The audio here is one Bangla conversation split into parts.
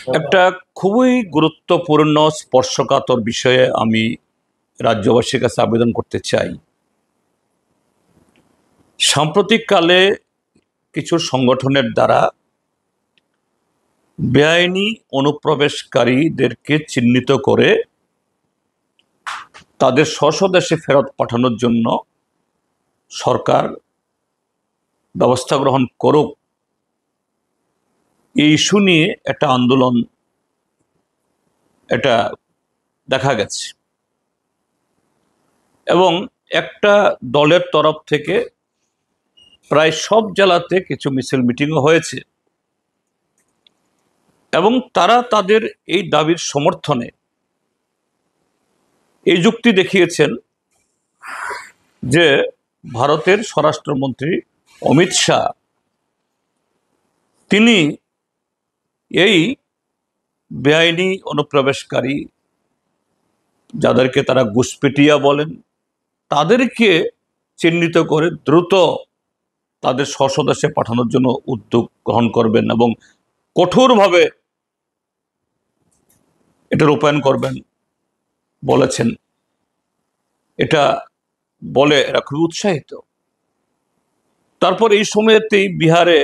একটা খুবই গুরুত্বপূর্ণ স্পর্শকাতর বিষয়ে আমি রাজ্যবাসীর কাছে আবেদন করতে চাই। সাম্প্রতিককালে কিছু সংগঠনের দ্বারা বেআইনি অনুপ্রবেশকারীদেরকে চিহ্নিত করে তাদের স্ব দেশে ফেরত পাঠানোর জন্য সরকার ব্যবস্থা গ্রহণ করুক, এই ইস্যু নিয়ে একটা আন্দোলন এটা দেখা গেছে এবং একটা দলের তরফ থেকে প্রায় সব জেলাতে কিছু মিছিল মিটিংও হয়েছে এবং তারা তাদের এই দাবির সমর্থনে এই যুক্তি দেখিয়েছেন যে ভারতের স্বরাষ্ট্রমন্ত্রী অমিত শাহ তিনি এই বেআইনি অনুপ্রবেশকারী যাদেরকে তারা ঘুষপেটিয়া বলেন তাদেরকে চিহ্নিত করে দ্রুত তাদের স্বদেশে পাঠানোর জন্য উদ্যোগ গ্রহণ করবেন এবং কঠোরভাবে এটা রূপায়ণ করবেন বলেছেন। এটা বলে এরা খুবই উৎসাহিত। তারপর এই সময়তেই বিহারে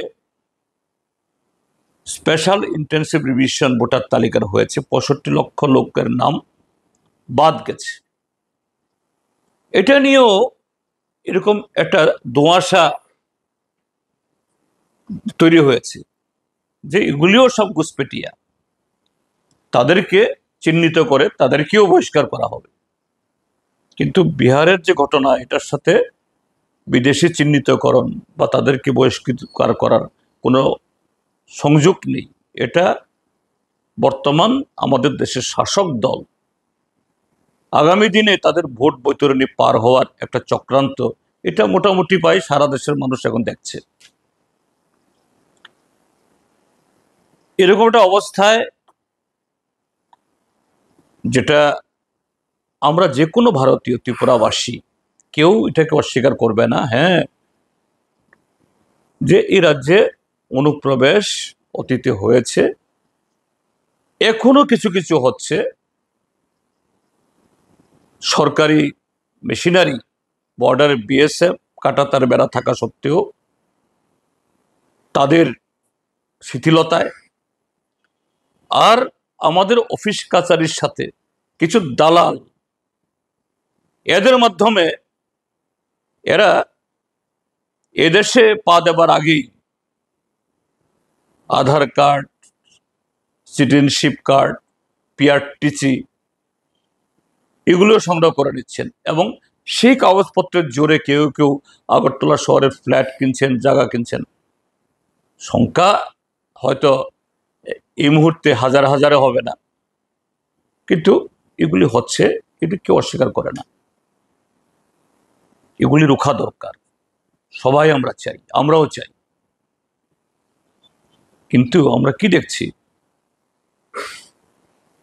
স্পেশাল ইন্টেন্সিভ রিভিশন ভোটার তালিকার হয়েছে, 65 লক্ষ লোকের নাম বাদ গেছে। এটা নিয়েও এরকম একটা ধোঁয়াশা তৈরি হয়েছে যে এগুলিও সব ঘুষপেটিয়া, তাদেরকে চিহ্নিত করে তাদেরকেও বহিষ্কার করা হবে। কিন্তু বিহারের যে ঘটনা, এটার সাথে বিদেশি চিহ্নিতকরণ বা তাদেরকে বহিষ্কার করার কোনো সংযোগ নেই। এটা বর্তমান আমাদের দেশের শাসক দল আগামী দিনে তাদের ভোট বৈতরণী পার হওয়ার একটা চক্রান্ত, এটা মোটামুটি পাই সারা দেশের মানুষ এখন দেখছে। এরকম একটা অবস্থায় যেটা আমরা যে কোনো ভারতীয় ত্রিপুরাবাসী কেউ এটাকে অস্বীকার করবে না, হ্যাঁ, যে এই রাজ্যে অনুপ্রবেশ অতীতে হয়েছে, এখনো কিছু কিছু হচ্ছে। সরকারি মেশিনারি, বর্ডারে বিএসএফ কাঁটাতার বেড়া থাকা সত্ত্বেও তাদের শিথিলতায় আর আমাদের অফিস কাছারির সাথে কিছু দালাল, এদের মাধ্যমে এরা এদেশে পা দেবার আগেই আধার কার্ড, সিটিজেনশিপ কার্ড, পিআরটিসি এগুলো সংগ্রহ করে নিচ্ছেন এবং সেই কাগজপত্রের জোরে কেউ কেউ আগরতলা শহরে ফ্ল্যাট কিনছেন, জায়গা কিনছেন। সংখ্যা হয়তো এই মুহূর্তে হাজার হাজারে হবে না, কিন্তু এগুলি হচ্ছে, এটি কেউ অস্বীকার করে না। এগুলি রোখা দরকার, সবাই আমরা চাই, আমরাও চাই। কিন্তু আমরা কি দেখছি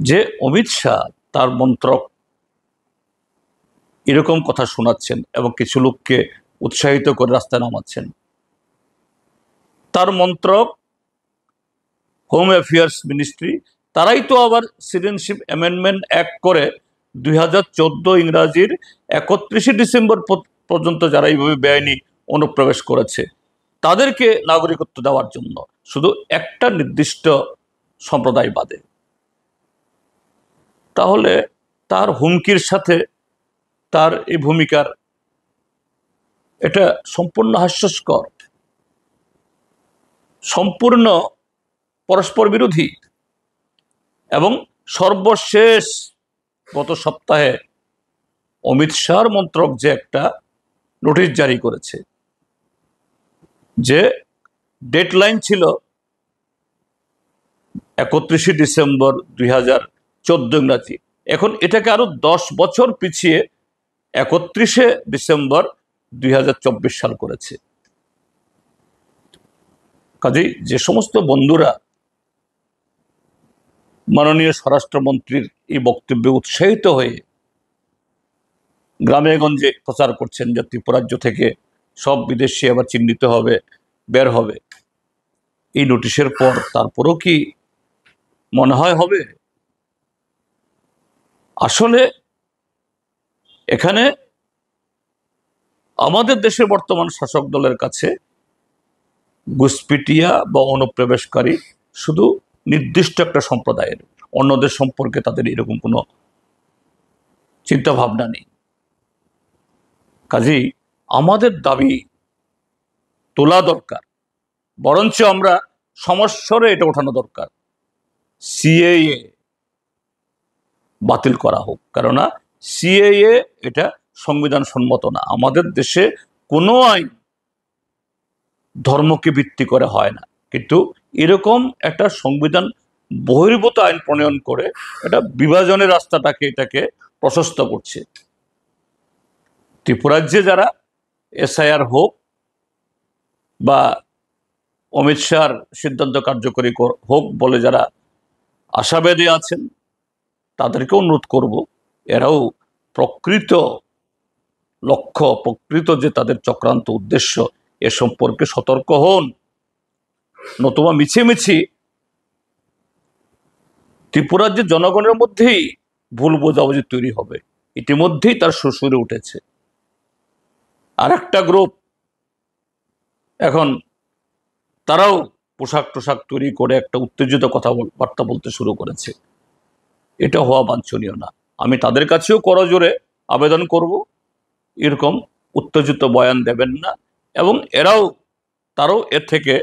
যে অমিত শাহ তার মন্ত্রক এরকম কথা শোনাচ্ছেন এবং কিছু লোককে উৎসাহিত করে রাস্তায় নামাচ্ছেন। তার মন্ত্রক হোম অ্যাফেয়ার্স মিনিস্ট্রি, তারাই তো আবার সিটিজেনশিপ অ্যামেন্ডমেন্ট অ্যাক্ট করে 2014 ইংরাজির 31 ডিসেম্বর পর্যন্ত যারা এইভাবে বেআইনি অনুপ্রবেশ করেছে তাদেরকে নাগরিকত্ব দেওয়ার জন্য, শুধু একটা নির্দিষ্ট সম্প্রদায় বাদে। তাহলে তার হুমকির সাথে তার এই ভূমিকার এটা সম্পূর্ণ হাস্যস্কর, সম্পূর্ণ পরস্পর বিরোধী। এবং সর্বশেষ গত সপ্তাহে অমিত শাহর মন্ত্রক যে একটা নোটিশ জারি করেছে, যে ডেডলাইন ছিল 31 ডিসেম্বর 2014 ইংরাজি, এখন এটাকে আরো 10 বছর পিছিয়ে 31 ডিসেম্বর 2024 সাল করেছে। কাজেই যে সমস্ত বন্ধুরা মাননীয় স্বরাষ্ট্রমন্ত্রীর এই বক্তব্যে উৎসাহিত হয়ে গ্রামে গঞ্জে প্রচার করছেন যে ত্রিপুরাজ্য থেকে সব বিদেশি আবার চিহ্নিত হবে, বের হবে, এই নোটিশের পর তারপরও কি মনে হয় হবে? আসলে এখানে আমাদের দেশের বর্তমান শাসক দলের কাছে ঘুষপেটিয়া বা অনুপ্রবেশকারী শুধু নির্দিষ্ট একটা সম্প্রদায়ের, অন্যদের সম্পর্কে তাদের এরকম কোনো চিন্তা ভাবনা নেই। কাজেই আমাদের দাবি তোলা দরকার, বরঞ্চ আমরা সমস্যারে এটা ওঠানো দরকার, সিএএ বাতিল করা হোক। কেননা সিএএ এটা সংবিধান সম্মত না। আমাদের দেশে কোনো আইন ধর্মকে ভিত্তি করে হয় না, কিন্তু এরকম একটা সংবিধান বহির্ভূত আইন প্রণয়ন করে এটা বিভাজনের রাস্তাটাকে এটাকে প্রশস্ত করছে। ত্রিপুরাজ্যে যারা এসআইআর হোক বা অমিত শাহর সিদ্ধান্ত কার্যকরী হোক বলে যারা আশাবাদী আছেন, তাদেরকে অনুরোধ করব, এরাও প্রকৃত লক্ষ্য, প্রকৃত যে তাদের চক্রান্ত উদ্দেশ্য, এ সম্পর্কে সতর্ক হন। নতুবা মিছিমিছি ত্রিপুরার জনগণের মধ্যেই ভুল বোঝাবুঝি তৈরি হবে। ইতিমধ্যেই তার শ্বশুরে উঠেছে। আর একটা গ্রুপ এখন তারাও পোশাক টোশাক তৈরি করে একটা উত্তেজিত কথাবার্তা বলতে শুরু করেছে। এটা হওয়া বাঞ্ছনীয় না। আমি তাদের কাছেও করজোরে আবেদন করব, এরকম উত্তেজিত বয়ান দেবেন না, এবং তারাও এর থেকে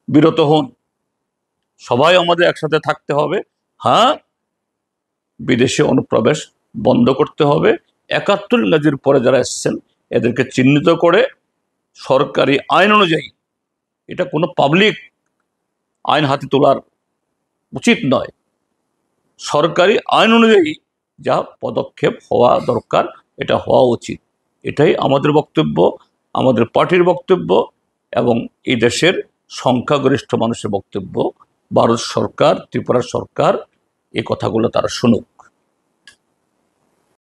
বিরত হন। সবাই আমাদের একসাথে থাকতে হবে। হ্যাঁ, বিদেশে অনুপ্রবেশ বন্ধ করতে হবে। ৭১ ইংরেজির পরে যারা এসছেন এদেরকে চিহ্নিত করে সরকারি আইন অনুযায়ী, এটা কোনো পাবলিক আইন হাতে তোলার উচিত নয়, সরকারি আইন অনুযায়ী যা পদক্ষেপ হওয়া দরকার এটা হওয়া উচিত। এটাই আমাদের বক্তব্য, আমাদের পার্টির বক্তব্য, এবং এই দেশের সংখ্যাগরিষ্ঠ মানুষের বক্তব্য। ভারত সরকার, ত্রিপুরা সরকার এই কথাগুলো তারা শুনুক।